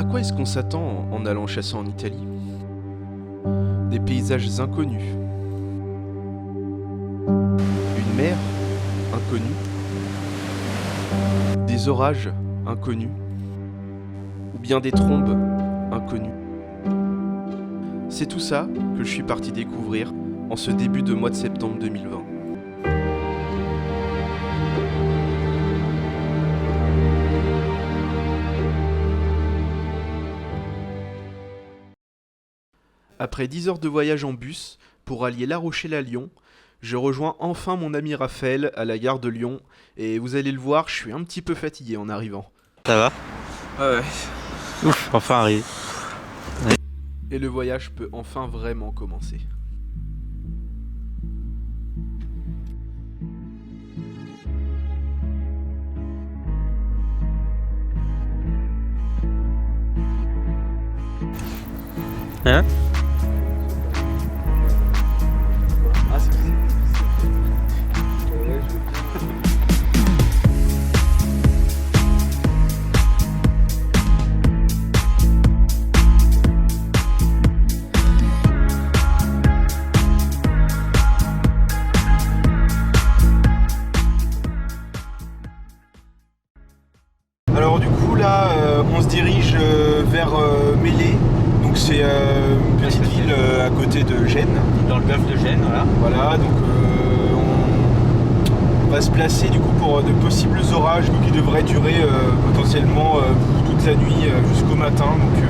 quoi est-ce qu'on s'attend en allant chasser en Italie? Des paysages inconnus. Une mer inconnue. Des orages inconnus. Ou bien des trombes inconnues. C'est tout ça que je suis parti découvrir en ce début de mois de septembre 2020. Après 10 heures de voyage en bus pour allier La Rochelle à Lyon, je rejoins enfin mon ami Raphaël à la gare de Lyon et vous allez le voir, je suis un petit peu fatigué en arrivant. Ça va? Ouais. Ouf, enfin arrivé. Et le voyage peut enfin vraiment commencer. Hein? Ah, c'est Alors du coup là on se dirige vers Mélé, donc c'est une petite ville à côté de Gênes. Dans le golfe de Gênes, voilà. Voilà, donc on va se placer du coup pour de possibles orages qui devraient durer potentiellement toute la nuit jusqu'au matin. Donc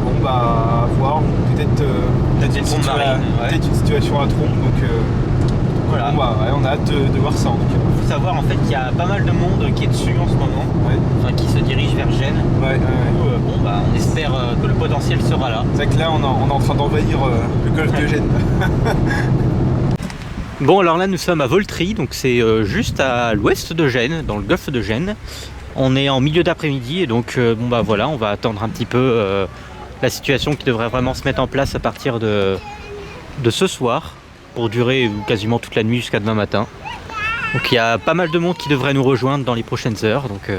bon bah à voir, peut-être peut-être une situation à trombe. Donc Voilà. bon, bah, ouais, on a hâte de voir ça en tout cas. Il faut savoir en fait qu'il y a pas mal de monde qui est dessus en ce moment, Ouais. enfin qui se dirige vers Gênes. Ouais, Du coup, bon bah on espère que le potentiel sera là. c'est vrai que là on est en train d'envahir le golfe de Gênes. Bon alors là nous sommes à Voltry, donc c'est juste à l'ouest de Gênes, dans le golfe de Gênes. On est en milieu d'après-midi et donc bon bah voilà, on va attendre un petit peu la situation qui devrait vraiment se mettre en place à partir de ce soir, pour durer quasiment toute la nuit jusqu'à demain matin. Donc il y a pas mal de monde qui devrait nous rejoindre dans les prochaines heures. Donc,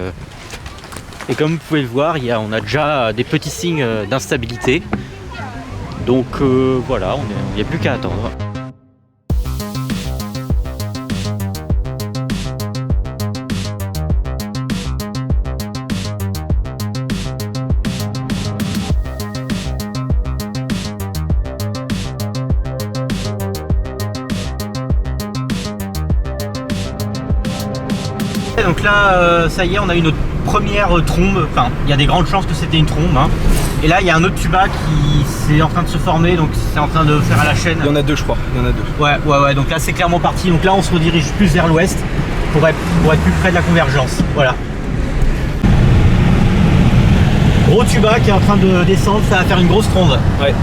et comme vous pouvez le voir, on a déjà des petits signes d'instabilité. Donc voilà, il n'y a plus qu'à attendre. Donc là, ça y est, on a eu notre première trombe. Enfin, il y a des grandes chances que c'était une trombe. Hein. Et là, il y a un autre tuba qui est en train de se former, donc c'est en train de faire à la chaîne. Il y en a deux, je crois. Il y en a deux. Ouais. Donc là, c'est clairement parti. Donc là, on se redirige plus vers l'ouest pour être plus près de la convergence. Voilà. Gros tuba qui est en train de descendre, ça va faire une grosse trombe. Ouais.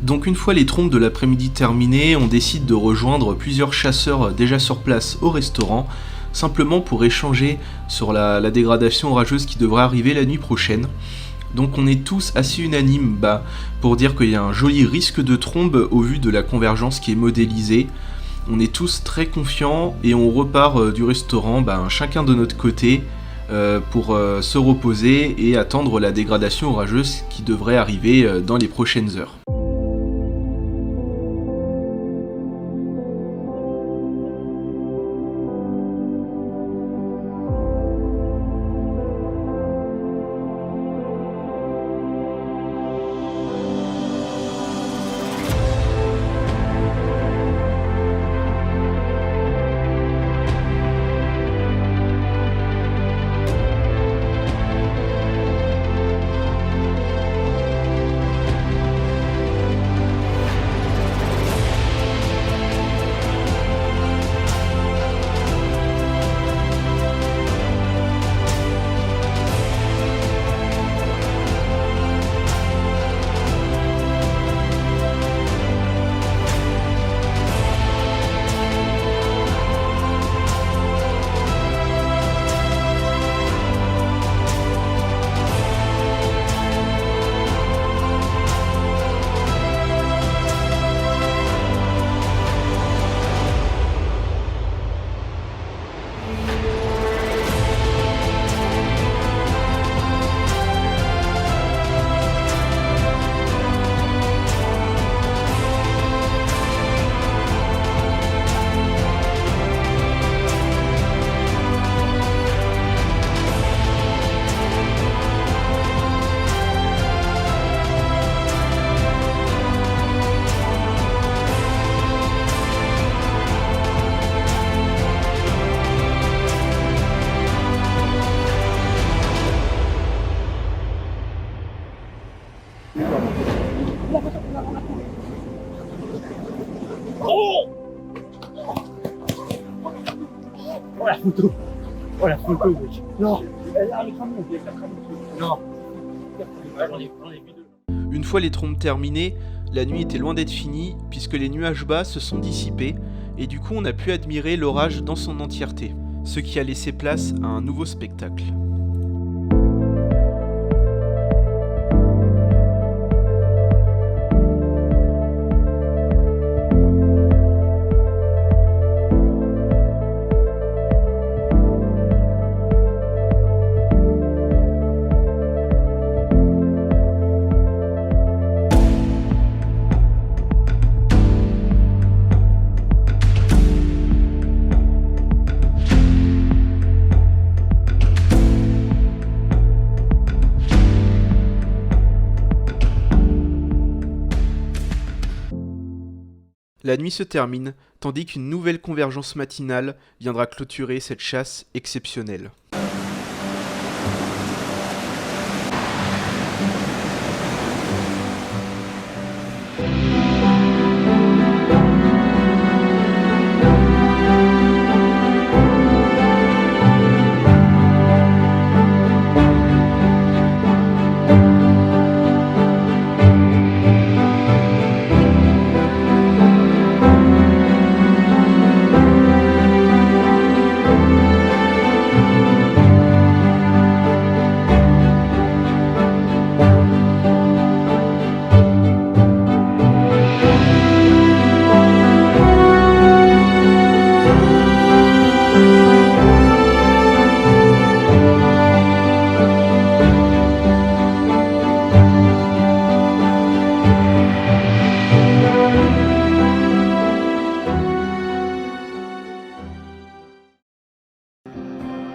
Donc une fois les trompes de l'après-midi terminées, on décide de rejoindre plusieurs chasseurs déjà sur place au restaurant, simplement pour échanger sur la dégradation orageuse qui devrait arriver la nuit prochaine. Donc on est tous assez unanimes pour dire qu'il y a un joli risque de trombe au vu de la convergence qui est modélisée. On est tous très confiants et on repart du restaurant chacun de notre côté pour se reposer et attendre la dégradation orageuse qui devrait arriver dans les prochaines heures. Oh la photo. Oh la photo, mec. Non. Non. J'en ai vu deux. Une fois les trompes terminées, la nuit était loin d'être finie puisque les nuages bas se sont dissipés et du coup on a pu admirer l'orage dans son entièreté, ce qui a laissé place à un nouveau spectacle. La nuit se termine, tandis qu'une nouvelle convergence matinale viendra clôturer cette chasse exceptionnelle.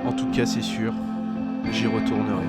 En tout cas, c'est sûr, j'y retournerai.